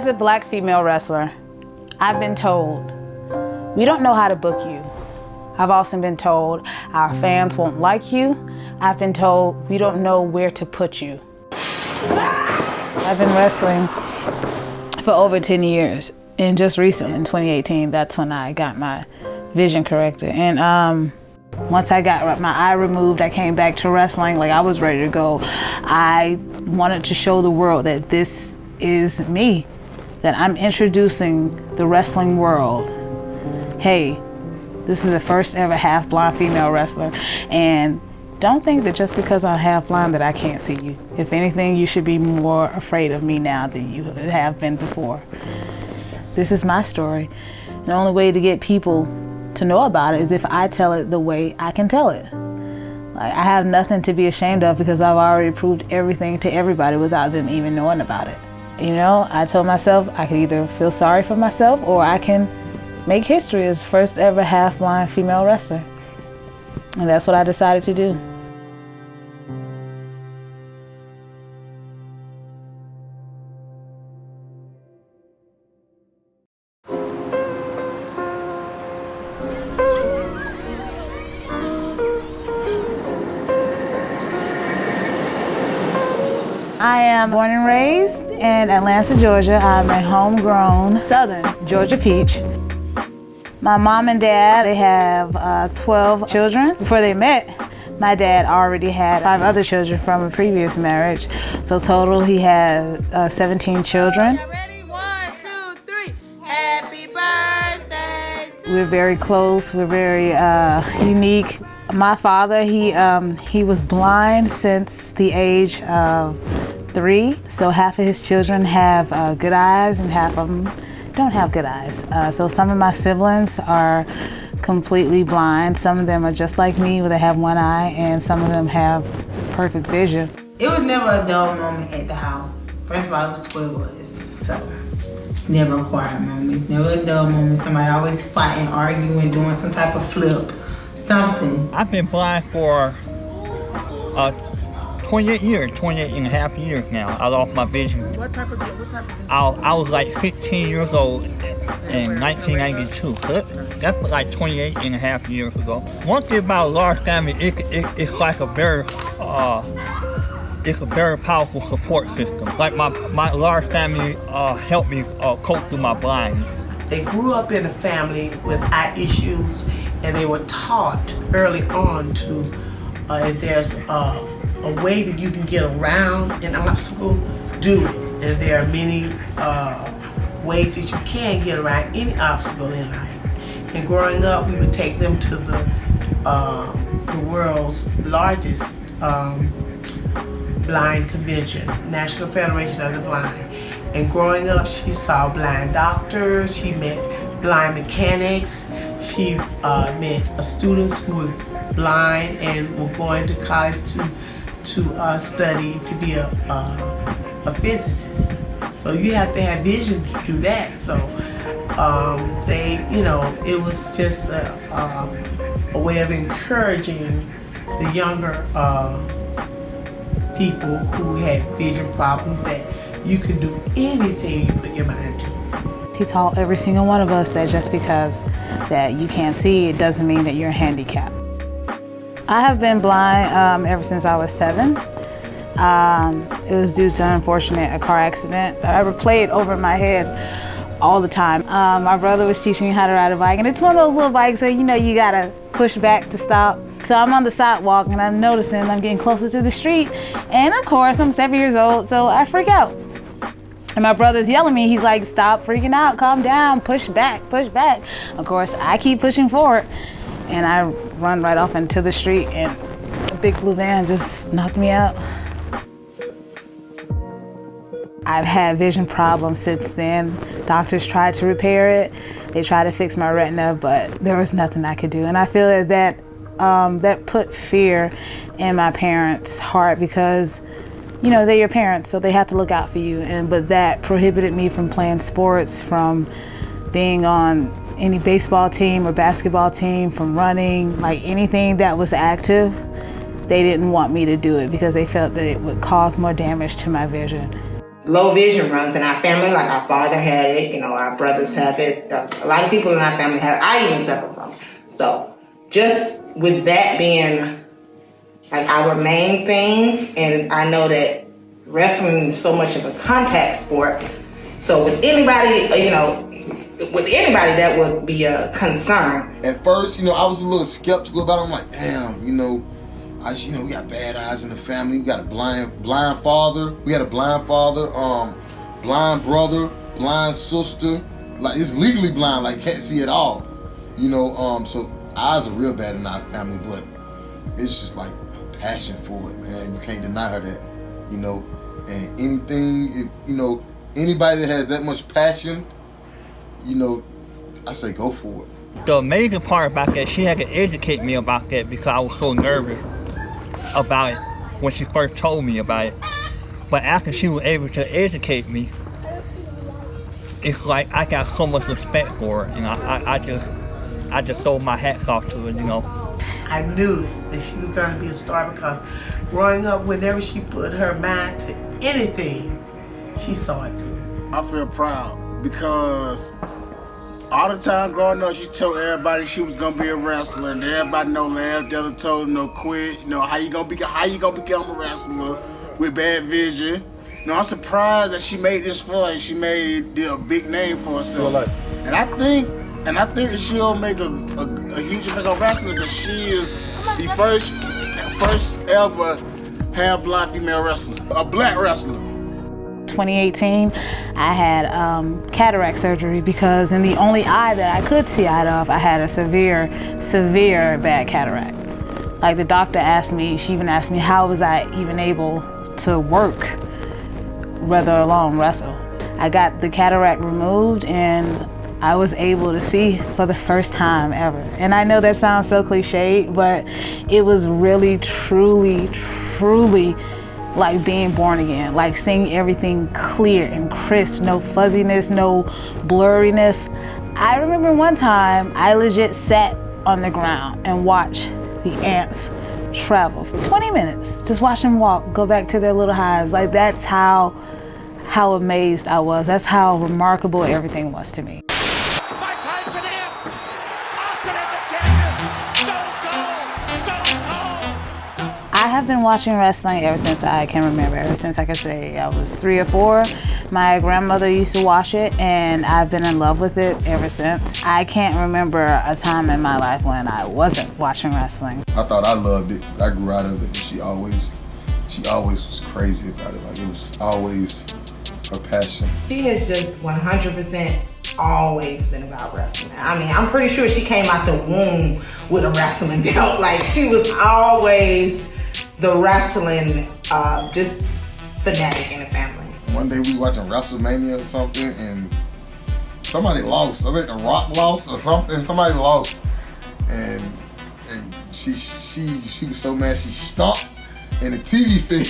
As a black female wrestler, I've been told, we don't know how to book you. I've also been told our fans won't like you. I've been told we don't know where to put you. I've been wrestling for over 10 years. And just recently, in 2018, that's when I got my vision corrected. And once I got my eye removed, I came back to wrestling like I was ready to go. I wanted to show the world that this is me, that I'm introducing the wrestling world. Hey, this is the first ever half-blind female wrestler, and don't think that just because I'm half-blind that I can't see you. If anything, you should be more afraid of me now than you have been before. This is my story. The only way to get people to know about it is if I tell it the way I can tell it. Like, I have nothing to be ashamed of because I've already proved everything to everybody without them even knowing about it. You know, I told myself I could either feel sorry for myself or I can make history as first ever half-blind female wrestler. And that's what I decided to do. I am born and raised in Atlanta, Georgia. I'm a homegrown Southern Georgia peach. My mom and dad, they have 12 children. Before they met, my dad already had 5 other children from a previous marriage. So total, he had 17 children. Ready? 1, 2, 3. Happy birthday. We're very close. We're very unique. My father, he was blind since the age of 3. So half of his children have good eyes and half of them don't have good eyes. So some of my siblings are completely blind. Some of them are just like me, where they have one eye, and some of them have perfect vision. It was never a dull moment at the house. First of all, it was 12 of us, so it's never a quiet moment. It's never a dull moment. Somebody always fighting, arguing, doing some type of flip, something. I've been blind for 28 and a half years now. I lost my vision. What type of I was like 15 years old in 1992. So that's like 28 and a half years ago. One thing about a large family, it's like a very powerful support system. Like my large family helped me cope through my blindness. They grew up in a family with eye issues, and they were taught early on to, if there's a way that you can get around an obstacle, do it. And there are many ways that you can get around any obstacle in life. And growing up, we would take them to the world's largest blind convention, National Federation of the Blind. And growing up, she saw blind doctors, she met blind mechanics, she met students who were blind and were going to college to study to be a physicist. So you have to have vision to do that. So it was just a way of encouraging the younger people who had vision problems that you can do anything you put your mind to. He taught every single one of us that just because that you can't see, it doesn't mean that you're handicapped. I have been blind ever since I was 7. It was due to an unfortunate car accident. I replayed over my head all the time. My brother was teaching me how to ride a bike, and it's one of those little bikes where you gotta push back to stop. So I'm on the sidewalk and I'm noticing I'm getting closer to the street, and of course I'm 7 years old, so I freak out. And my brother's yelling at me. He's like, "Stop freaking out, calm down, push back, push back." Of course, I keep pushing forward, and I run right off into the street, and a big blue van just knocked me out. I've had vision problems since then. Doctors tried to repair it. They tried to fix my retina, but there was nothing I could do. And I feel that put fear in my parents' heart because, they're your parents, so they have to look out for you. But that prohibited me from playing sports, from being on any baseball team or basketball team, from running, like anything that was active. They didn't want me to do it because they felt that it would cause more damage to my vision. low vision runs in our family. Like our father had it, our brothers have it. A lot of people in our family have it. I even suffer from it. So just with that being like our main thing, and I know that wrestling is so much of a contact sport. So with anybody, that would be a concern. At first, I was a little skeptical about it. I'm like, damn, we got bad eyes in the family. We got a blind father. We had a blind father, blind brother, blind sister. Like, it's legally blind, like can't see at all. So eyes are real bad in our family, but it's just like a passion for it, man. You can't deny her that, And anything, if, anybody that has that much passion, I say go for it. The amazing part about that, she had to educate me about that because I was so nervous about it when she first told me about it. But after she was able to educate me, it's like I got so much respect for her. I just throw my hats off to her, I knew that she was going to be a star because growing up, whenever she put her mind to anything, she saw it through. I feel proud because all the time growing up, she told everybody she was gonna be a wrestler, and everybody know laughed, the other told her no quit. How you gonna become a wrestler with bad vision? I'm surprised that she made this far and she made it a big name for herself. And I think that she'll make a huge impact on wrestling because she is the first ever half-blind female wrestler, a black wrestler. 2018, I had cataract surgery because in the only eye that I could see out of, I had a severe bad cataract. Like the doctor she even asked me how was I even able to work, let alone wrestle. I got the cataract removed and I was able to see for the first time ever. And I know that sounds so cliche, but it was really, truly like being born again, like seeing everything clear and crisp, no fuzziness, no blurriness. I remember one time I legit sat on the ground and watched the ants travel for 20 minutes. Just watch them walk, go back to their little hives. Like that's how amazed I was. That's how remarkable everything was to me. I have been watching wrestling ever since I can remember, ever since I could say I was 3 or 4. My grandmother used to watch it and I've been in love with it ever since. I can't remember a time in my life when I wasn't watching wrestling. I thought I loved it, but I grew out of it and she always was crazy about it. Like it was always her passion. She has just 100% always been about wrestling. I mean, I'm pretty sure she came out the womb with a wrestling belt. Like she was always the wrestling, just fanatic in the family. One day we watching WrestleMania or something, and somebody lost. I think The Rock lost or something. Somebody lost, and she was so mad she stomped in the TV feed.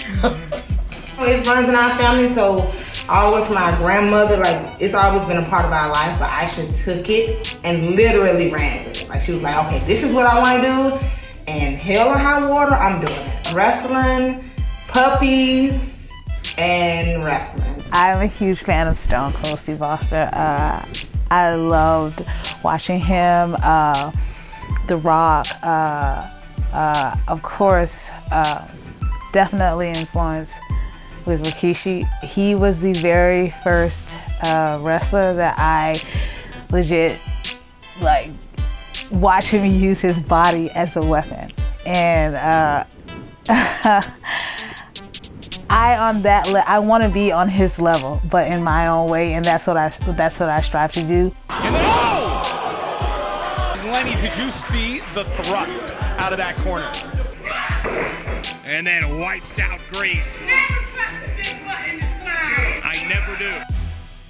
It runs in our family, so all the way from our grandmother, like it's always been a part of our life. But Aisha took it and literally ran with it. Like she was like, okay, this is what I want to do, and hell or high water, I'm doing it. Wrestling, puppies, and wrestling. I'm a huge fan of Stone Cold Steve Austin. I loved watching him, The Rock, of course, definitely influenced with Rikishi. He was the very first wrestler that I legit watch him use his body as a weapon. And I want to be on his level, but in my own way, and that's what I strive to do. Lenny, did you see the thrust out of that corner? And then wipes out Grace. I never do.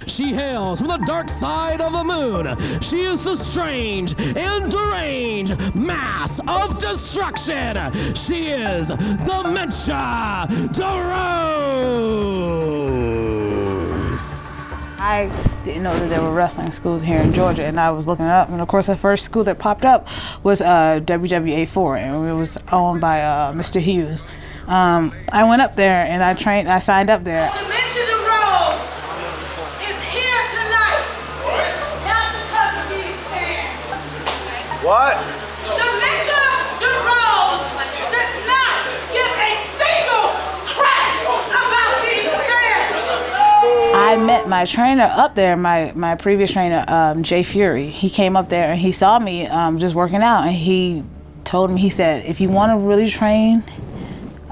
She hails from the dark side of the moon. She is the strange and deranged mass of destruction. She is Dementia DeRose. I didn't know that there were wrestling schools here in Georgia, and I was looking it up, and of course the first school that popped up was WWA4, and it was owned by Mr. Hughes. I went up there and I signed up there. Dementia DeRose! What? Dementia DeRose does not give a single crap about these fans. I met my trainer up there, my previous trainer, Jay Fury. He came up there and he saw me just working out, and he told me, he said, if you want to really train,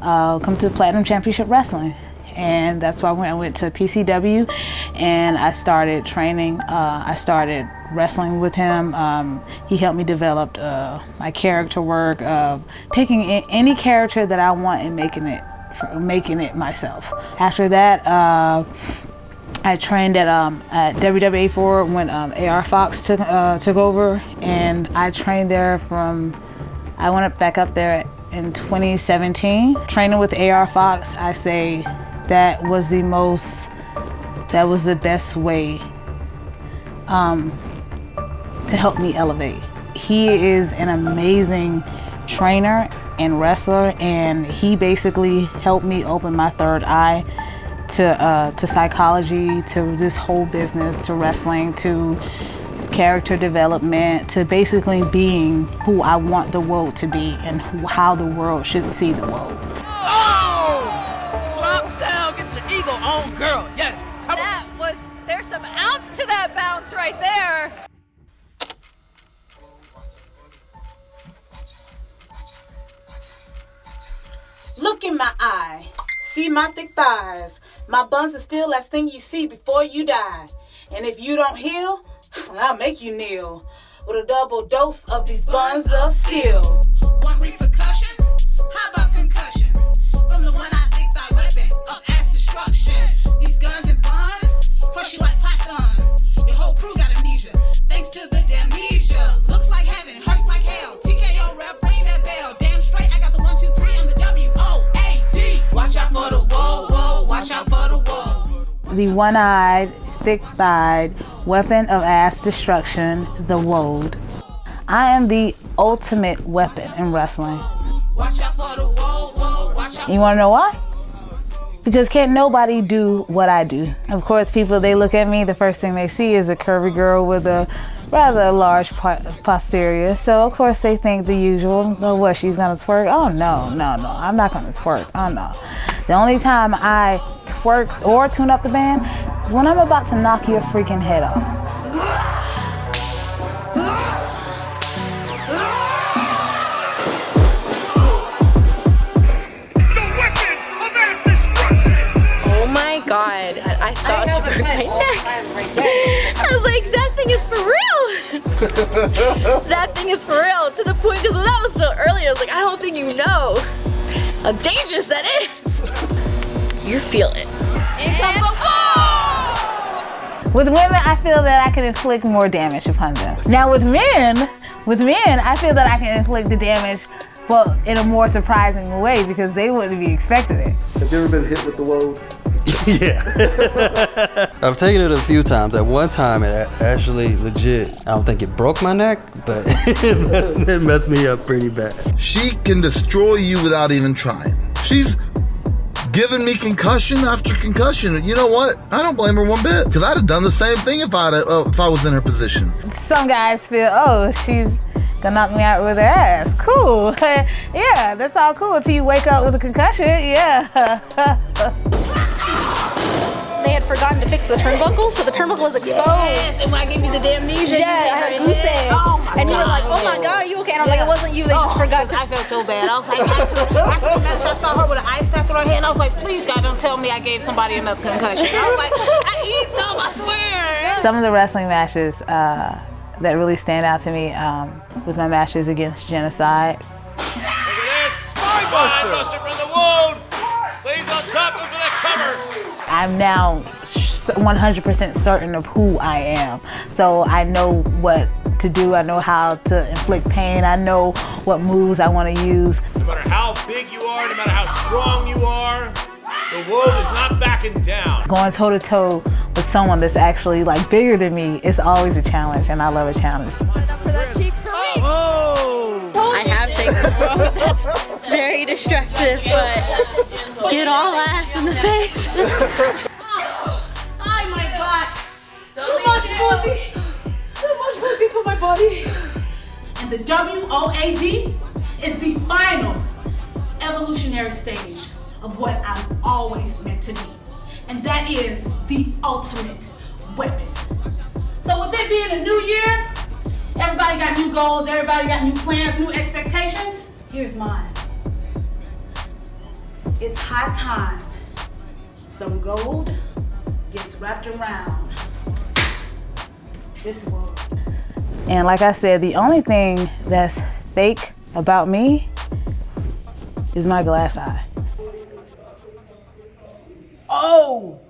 come to Platinum Championship Wrestling. And that's why I went to PCW and I started training. I started wrestling with him. He helped me develop my character work of picking any character that I want and making it myself. After that, I trained at WWE when AR Fox took over, and I trained there I went back up there in 2017. Training with AR Fox, I say that was the best way to help me elevate. He is an amazing trainer and wrestler, and he basically helped me open my third eye to psychology, to this whole business, to wrestling, to character development, to basically being who I want the WOAD to be and how the world should see the WOAD. Oh! Drop down, get your ego on, girl. Yes, come on. There's some ounce to that bounce right there. Look in my eye, see my thick thighs. My buns are still last thing you see before you die. And if you don't heal, I'll make you kneel with a double dose of these buns of steel. Want repercussions? How about concussions? From the one I think thy weapon of ass destruction. These guns and buns crush you like pot guns. Your whole crew got amnesia, thanks to the damnesia. Looks like heaven, hurts like hell. TKO rep, ring that bell. Damn straight, I got the 1, 2, 3 and the WOAD. Watch out for the whoa, watch out for the whoa. The one-eyed, thick-thighed weapon of ass destruction, the WOAD. I am the ultimate weapon in wrestling. You wanna know why? Because can't nobody do what I do. Of course, people, they look at me, the first thing they see is a curvy girl with a rather large posterior. So of course they think the usual, oh, what, she's gonna twerk? Oh no, I'm not gonna twerk, oh no. The only time I twerk or tune up the band is when I'm about to knock your freaking head off. Oh my God, I thought she broke my neck. I was like, that thing is for real. That thing is for real, to the point, because that was so early, I was like, I don't think you know how dangerous that is. You feel it. With women, I feel that I can inflict more damage upon them. Now with men, I feel that I can inflict the damage, well, in a more surprising way, because they wouldn't be expecting it. Have you ever been hit with the WOAD? Yeah. I've taken it a few times. At one time, it actually legit, I don't think it broke my neck, but it messed me up pretty bad. She can destroy you without even trying. She's giving me concussion after concussion. You know what? I don't blame her one bit, because I'd have done the same thing if I was in her position. Some guys feel, oh, she's gonna knock me out with her ass. Cool. Yeah, that's all cool until you wake up with a concussion. Yeah. They had forgotten to fix the turnbuckle, so the turnbuckle was exposed. Yes, and when I gave you the damnesia, yeah, I had a goose egg. Oh my and you were like, God. oh my God, are you okay? And I was like, it wasn't you, they just forgot to. I felt so bad. I was like, I saw her with an ice pack on her head, and I was like, please God, don't tell me I gave somebody another concussion. I was like, I eased up, I swear. Some of the wrestling matches that really stand out to me with my matches against Genocide. Look at this. Buster from the WOAD. Lays on top of that cover. I'm now 100% certain of who I am. So I know what to do. I know how to inflict pain. I know what moves I want to use. No matter how big you are, no matter how strong you are, the WOAD is not backing down. Going toe to toe with someone that's actually like bigger than me is always a challenge, and I love a challenge. For that cheeks for me. Oh! I have taken the WOAD. It's very destructive, but get all ass in the face. Oh my God. Too much booty for my body. And the WOAD is the final evolutionary stage of what I've always meant to be. And that is the ultimate weapon. So with it being a new year, everybody got new goals, everybody got new plans, new expectations. Here's mine. It's high time some gold gets wrapped around this world. And like I said, the only thing that's fake about me is my glass eye. Oh!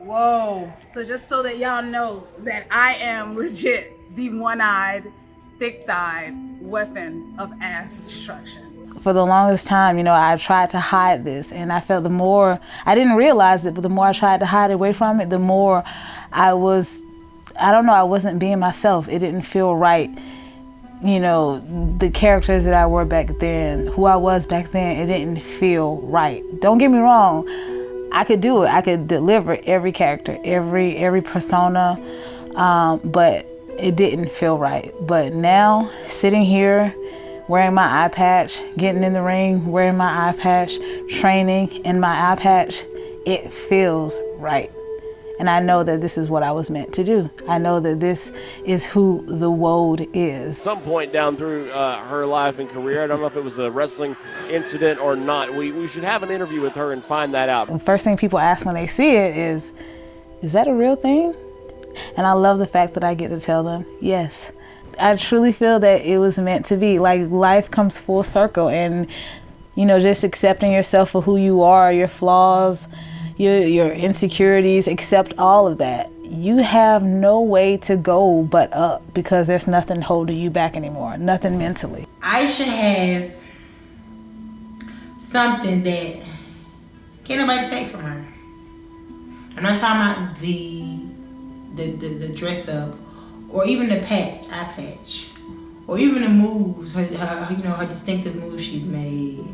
Whoa. So just so that y'all know that I am legit the one-eyed, thick-thighed weapon of ass destruction. For the longest time, I tried to hide this, and I felt the more, I didn't realize it, but the more I tried to hide away from it, the more I wasn't being myself. It didn't feel right. The characters that I were back then, who I was back then, it didn't feel right. Don't get me wrong, I could do it. I could deliver every character, every persona, but it didn't feel right. But now, sitting here, wearing my eye patch, getting in the ring, wearing my eye patch, training in my eye patch, it feels right. And I know that this is what I was meant to do. I know that this is who the WOAD is. Some point down through her life and career, I don't know if it was a wrestling incident or not, we should have an interview with her and find that out. The first thing people ask when they see it is that a real thing? And I love the fact that I get to tell them, yes. I truly feel that it was meant to be. Like, life comes full circle, and just accepting yourself for who you are, your flaws, your insecurities, accept all of that. You have no way to go but up, because there's nothing holding you back anymore, nothing mentally. Aisha has something that can't nobody take from her. I'm not talking about the dress up, or even the eye patch, or even the moves, her distinctive moves she's made.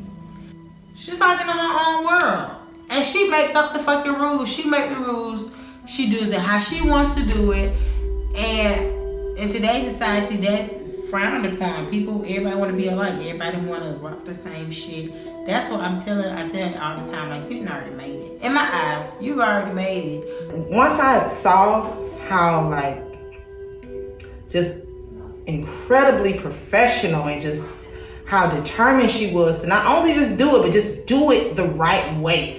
She's like in her own world. And she make up the fucking rules. She make the rules. She does it how she wants to do it. And in today's society, that's frowned upon. Everybody want to be alike. Everybody want to rock the same shit. That's what I tell you all the time. Like, you already made it. In my eyes, you've already made it. Once I saw how, just incredibly professional and just how determined she was to not only just do it, but just do it the right way.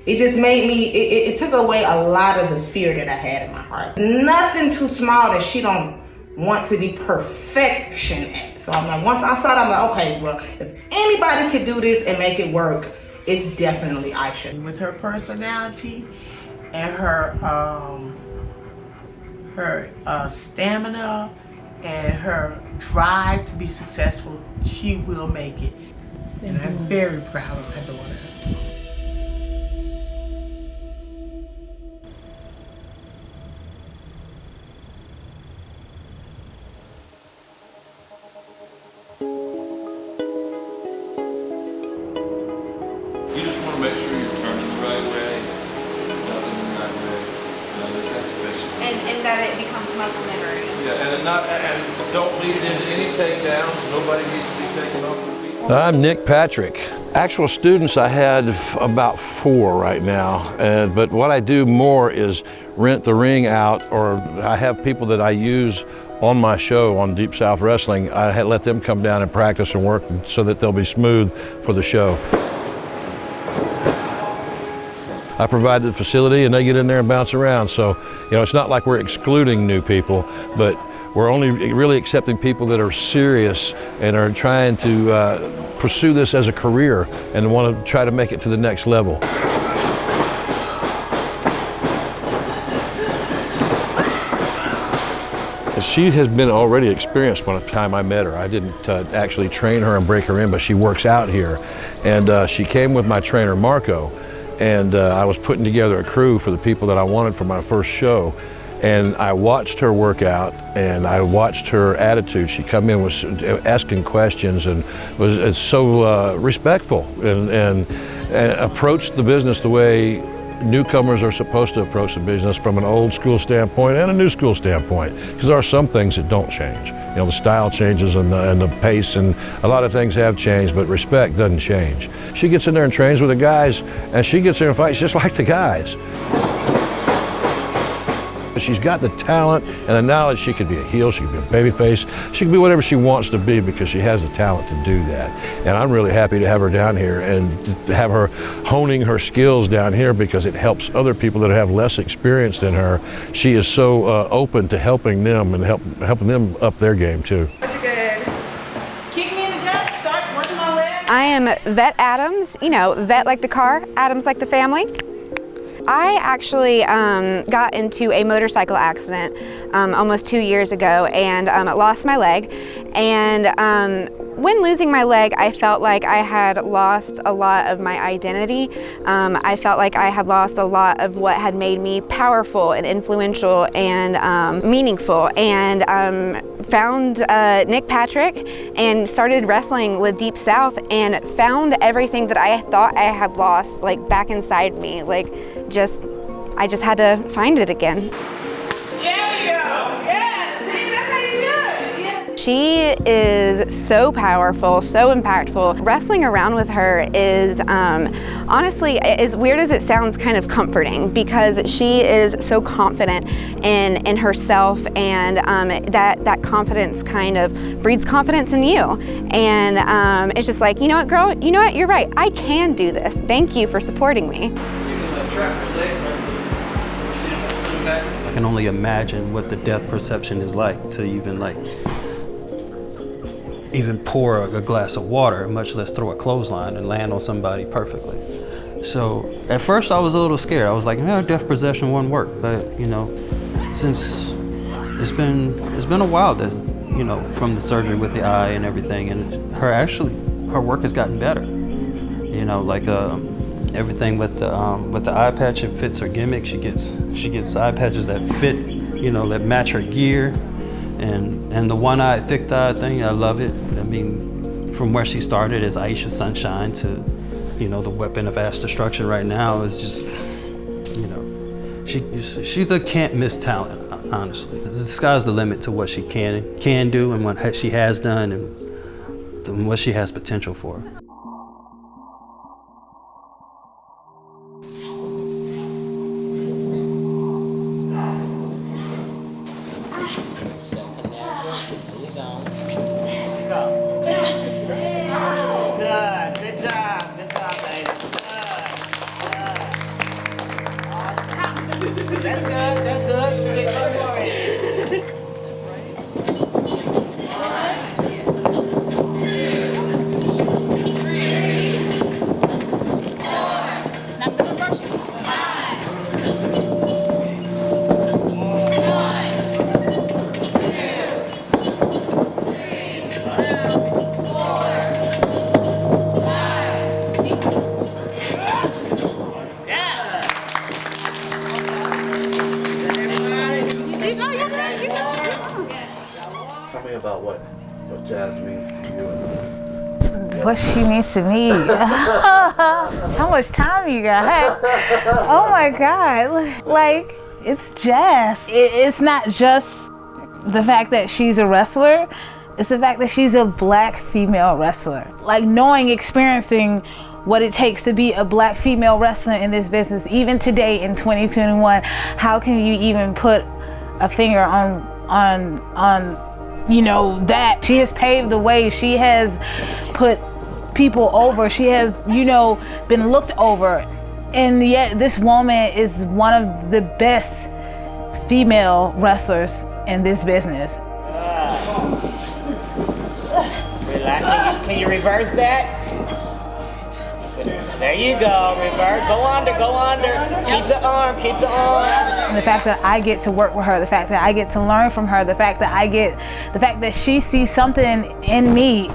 It just made me, it took away a lot of the fear that I had in my heart. Nothing too small that she don't want to be perfection at. So I'm like, once I saw that, I'm like, okay, well, if anybody could do this and make it work, it's definitely Aisha. With her personality and her stamina and her drive to be successful, she will make it. And I'm very proud of my daughter. You just want to make sure you're turning the right way, nothing the right way. That's basic. And that it becomes muscle memory. Yeah, and don't lead it into any takedowns. Nobody needs to be taken off. I'm Nick Patrick. Actual students I had about 4 right now, but what I do more is rent the ring out, or I have people that I use on my show on Deep South Wrestling. I let them come down and practice and work so that they'll be smooth for the show. I provide the facility and they get in there and bounce around. So, it's not like we're excluding new people, but we're only really accepting people that are serious and are trying to pursue this as a career and want to try to make it to the next level. She has been already experienced by the time I met her. I didn't actually train her and break her in, but she works out here. And she came with my trainer, Marco. And I was putting together a crew for the people that I wanted for my first show. And I watched her work out and I watched her attitude. She come in was asking questions and was so respectful and approached the business the way newcomers are supposed to approach the business from an old school standpoint and a new school standpoint, because there are some things that don't change. You know, the style changes and the pace, and a lot of things have changed, but respect doesn't change. She gets in there and trains with the guys, and she gets there and fights just like the guys. She's got the talent and the knowledge. She could be a heel, she could be a babyface, she could be whatever she wants to be because she has the talent to do that. And I'm really happy to have her down here and to have her honing her skills down here, because it helps other people that have less experience than her. She is so open to helping them and helping them up their game too. That's good. Kick me in the gut, start working my legs. I am Vet Adams, you know, vet like the car, Adams like the family. I actually got into a motorcycle accident almost 2 years ago, and lost my leg. And when losing my leg, I felt like I had lost a lot of my identity. I felt like I had lost a lot of what had made me powerful and influential and meaningful. And found Nick Patrick and started wrestling with Deep South, and found everything that I thought I had lost, like, back inside me. Like, I just had to find it again. There you go. Yeah, see, that's how you do it. Yeah. She is so powerful, so impactful. Wrestling around with her is, honestly, as weird as it sounds, kind of comforting, because she is so confident in herself, and that confidence kind of breeds confidence in you. And it's just like, you know what, girl, you know what, you're right, I can do this. Thank you for supporting me. I can only imagine what the death perception is like to even pour a glass of water, much less throw a clothesline and land on somebody perfectly. So at first I was a little scared. I was like, no, death perception wouldn't work. But you know, since it's been a while that, you know, from the surgery with the eye and everything, and her work has gotten better. You know, like everything with the eye patch, it fits her gimmick. She gets eye patches that fit, you know, that match her gear, and the one-eye, thick-thigh thing, I love it. I mean, from where she started as Aisha Sunshine to, you know, the weapon of ass destruction right now is just, you know, she's a can't-miss talent, honestly. The sky's the limit to what she can do and what she has done and what she has potential for. What she means to me. How much time you got? Oh my God. Like, it's Jazz. It's not just the fact that she's a wrestler. It's the fact that she's a black female wrestler. Like, experiencing what it takes to be a black female wrestler in this business, even today in 2021, how can you even put a finger on you know, that? She has paved the way. She has put people over. She has, you know, been looked over. And yet this woman is one of the best female wrestlers in this business. Relax. Can you reverse that? There you go. Reverse. Go under. Keep the arm. And the fact that I get to work with her, the fact that I get to learn from her, the fact that she sees something in me,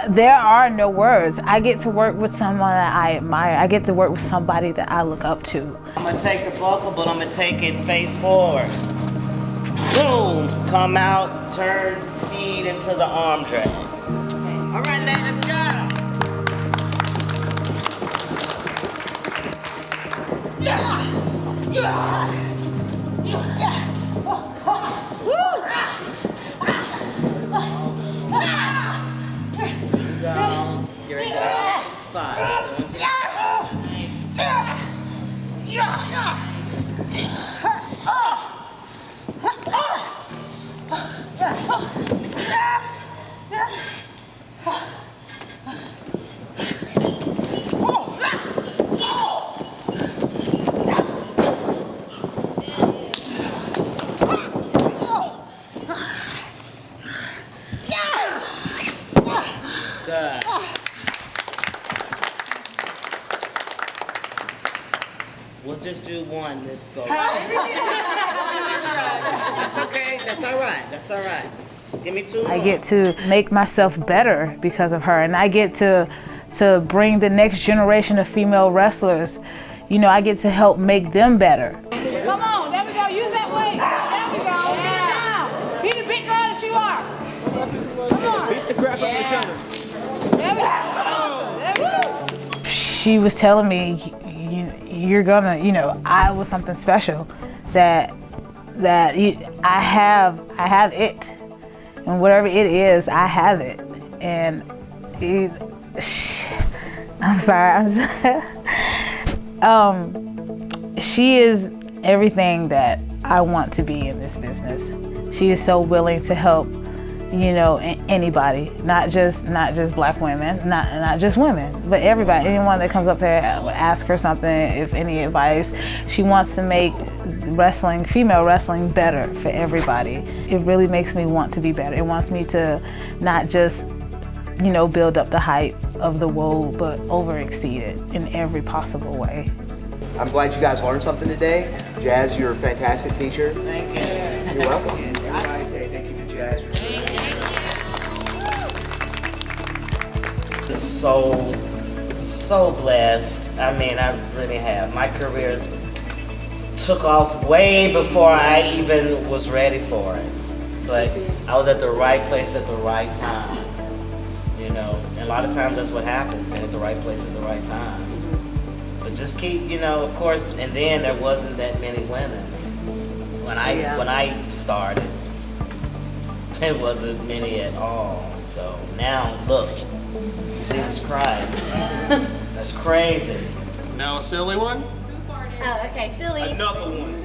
there are no words. I get to work with someone that I admire. I get to work with somebody that I look up to. I'm gonna take the buckle, but I'm gonna take it face forward. Boom! Come out, turn, feed into the arm drag. All right, Nate, let's go. We'll just do one this go. That's okay. That's all right. That's all right. Give me two more. I get to make myself better because of her, and I get to bring the next generation of female wrestlers. You know, I get to help make them better. Come on, there we go. Use that weight. There we go. Get down. Be the big girl that you are. Come on. Beat the crap out of the counter. There we go. There we go. She was telling me, you're gonna, you know, I was something special, that I have it, and whatever it is, I have it, and I'm sorry, she is everything that I want to be in this business. She is so willing to help, you know, anybody, not just black women, not just women, but everybody, anyone that comes up there, ask her something, if any advice. She wants to make wrestling, female wrestling, better for everybody. It really makes me want to be better. It wants me to not just, you know, build up the hype of the WOAD, but over exceed it in every possible way. I'm glad you guys learned something today. Jazz, you're a fantastic teacher. Thank you. You're welcome. Everybody say thank you to Jazz. So blessed. I mean, I really have. My career took off way before I even was ready for it. But I was at the right place at the right time. You know, and a lot of times that's what happens, being at the right place at the right time. But just keep, you know, of course, and then there wasn't that many women. When I started, there wasn't many at all. So now, look, Jesus Christ, that's crazy. Now a silly one? Oh, okay, silly. Another one.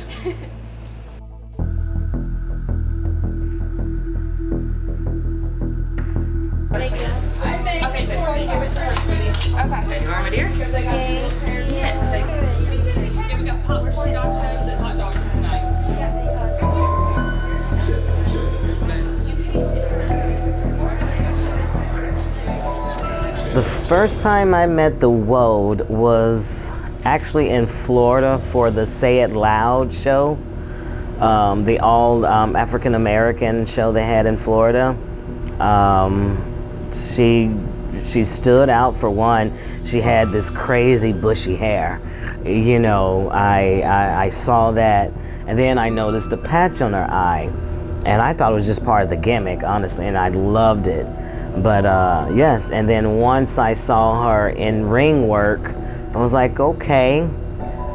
Okay, Corey, give it to her, sweetie. Okay. You all ready here? Yes. Yeah, we got popcorn, nachos, and hot dogs tonight. The first time I met the WOAD was actually in Florida for the Say It Loud show, the all African American show they had in Florida. She stood out for one. She had this crazy bushy hair. You know, I saw that, and then I noticed the patch on her eye, and I thought it was just part of the gimmick, honestly, and I loved it. But yes, and then once I saw her in ring work, I was like, okay,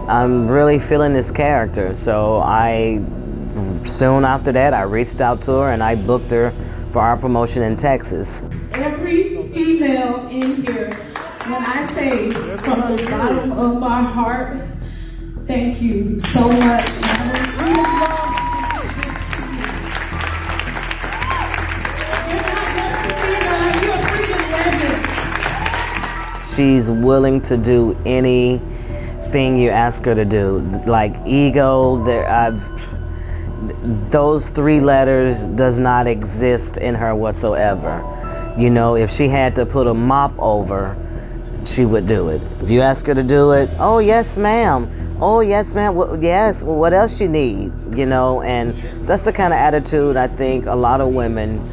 I'm really feeling this character. So soon after that, I reached out to her and I booked her for our promotion in Texas. Every female in here, when I say from the bottom of my heart, thank you so much. She's willing to do anything you ask her to do. Like ego, those three letters does not exist in her whatsoever. You know, if she had to put a mop over, she would do it. If you ask her to do it, oh yes ma'am, oh yes ma'am, yes, well, what else you need? You know, and that's the kind of attitude I think a lot of women,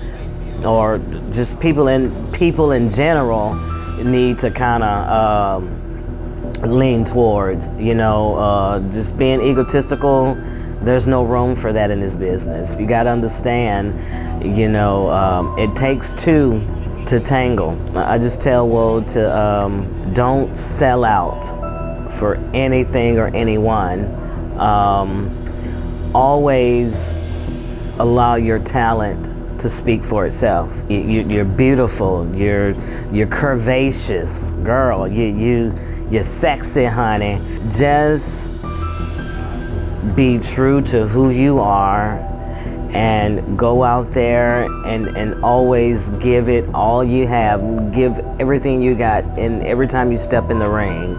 or just people in general, need to kind of lean towards. You know, just being egotistical, there's no room for that in this business. You got to understand, you know, it takes two to tangle. I just tell WOAD to don't sell out. for anything or anyone. Always allow your talent to speak for itself. You're beautiful. You're curvaceous, girl. You're sexy, honey. Just be true to who you are and go out there and always give it all you have. Give everything you got in every time you step in the ring.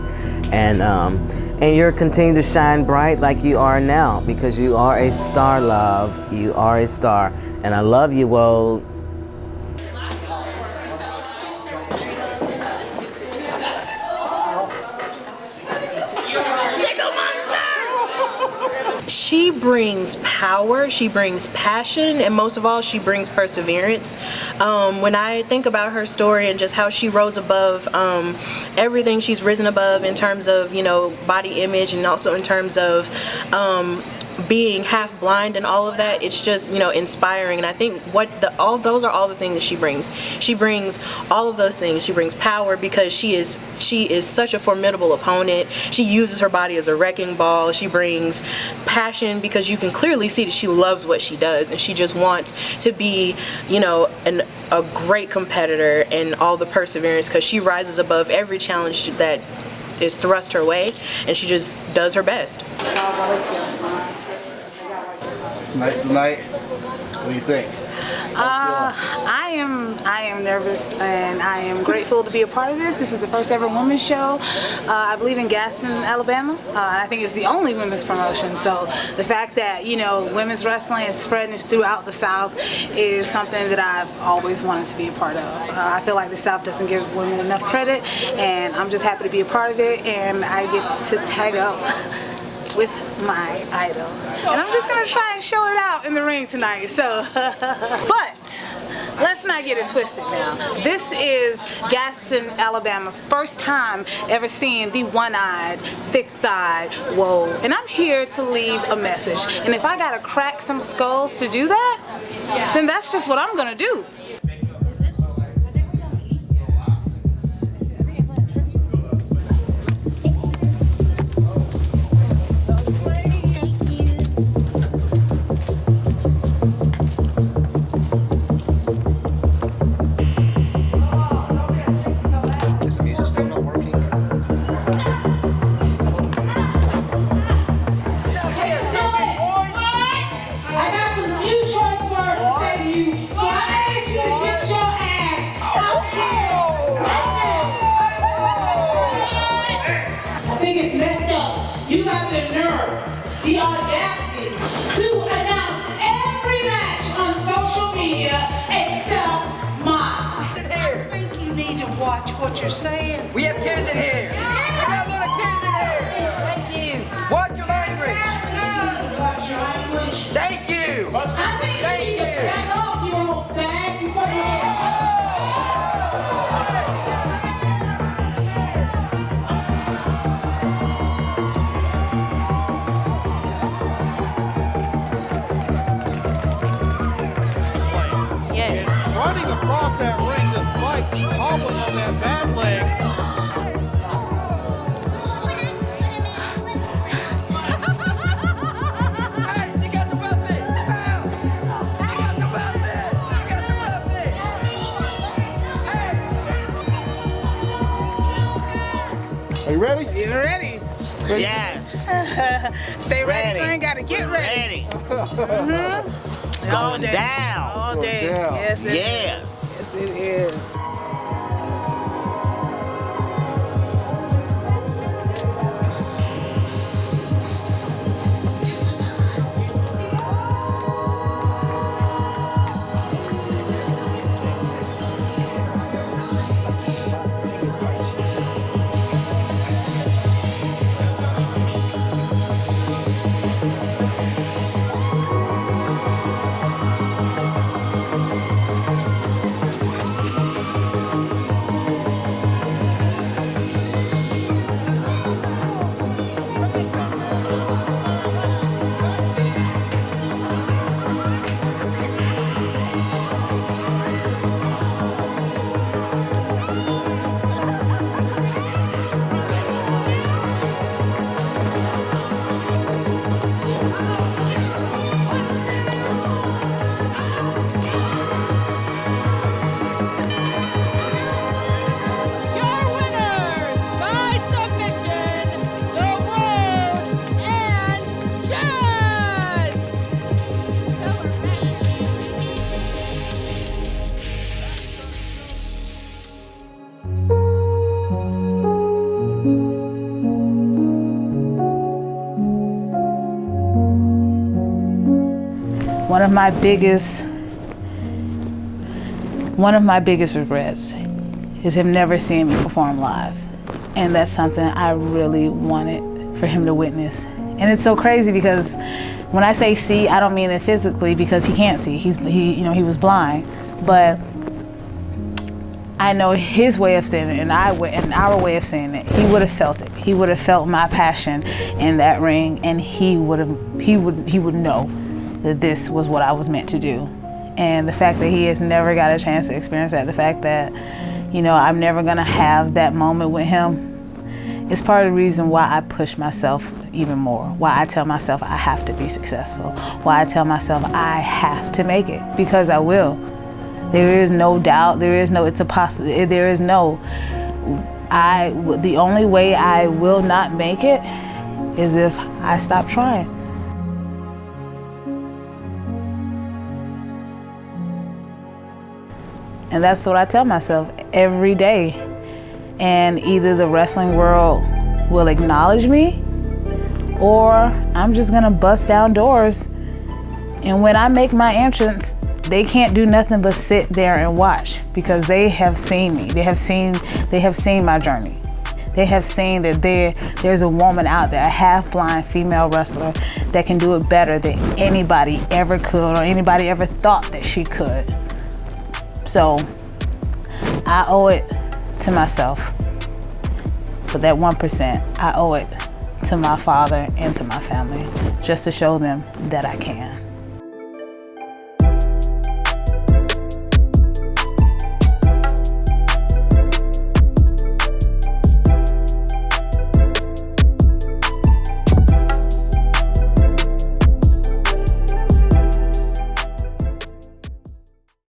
And you'll continue to shine bright like you are now, because you are a star, love. You are a star. And I love you, WOAD. She brings power, she brings passion, and most of all, she brings perseverance. When I think about her story and just how she rose above everything she's risen above in terms of, you know, body image, and also in terms of being half blind and all of that, it's just, you know, inspiring. And I think all those are all the things that she brings. She brings all of those things. She brings power because she is such a formidable opponent. She uses her body as a wrecking ball. She brings passion because you can clearly see that she loves what she does, and she just wants to be, you know, a great competitor, and all the perseverance, because she rises above every challenge that is thrust her way, and she just does her best. Tonight's the night. What do you think? I am nervous, and I am grateful to be a part of this. This is the first ever women's show, I believe, in Gaston, Alabama. I think it's the only women's promotion. So the fact that, you know, women's wrestling is spreading throughout the South is something that I've always wanted to be a part of. I feel like the South doesn't give women enough credit, and I'm just happy to be a part of it, and I get to tag up with my idol. And I'm just gonna try and show it out in the ring tonight, so. But let's not get it twisted now. This is Gaston, Alabama. First time ever seeing the one-eyed, thick-thighed WOAD. And I'm here to leave a message. And if I gotta crack some skulls to do that, then that's just what I'm gonna do. The audacity to announce every match on social media except mine. I think you need to watch what you're saying. We have kids in here. We got a lot of kids in here. Thank you. Watch your language. Watch your language. Thank you. I think you need to back off, you old bag, before you Running across that ring despite hobbling on that bad leg. Hey, she got the weapon. She got the weapon. She got the weapon. Are you ready? You're ready. Yes. Stay ready, son. Gotta get ready. It's going down. All day. Yes, it is. Yes, it is. One of my biggest regrets is him never seeing me perform live. And that's something I really wanted for him to witness. And it's so crazy because when I say see, I don't mean it physically because he can't see. He was blind. But I know his way of seeing it and our way of seeing it. He would have felt it. He would have felt my passion in that ring, and he would know that this was what I was meant to do. And the fact that he has never got a chance to experience that, the fact that, I'm never gonna have that moment with him, is part of the reason why I push myself even more, why I tell myself I have to be successful, why I tell myself I have to make it, because I will. There is no doubt, the only way I will not make it is if I stop trying. And that's what I tell myself every day. And either the wrestling world will acknowledge me, or I'm just gonna bust down doors. And when I make my entrance, they can't do nothing but sit there and watch, because they have seen me. They have seen my journey. They have seen that there's a woman out there, a half-blind female wrestler, that can do it better than anybody ever could or anybody ever thought that she could. So I owe it to myself. For that 1%, I owe it to my father and to my family, just to show them that I can.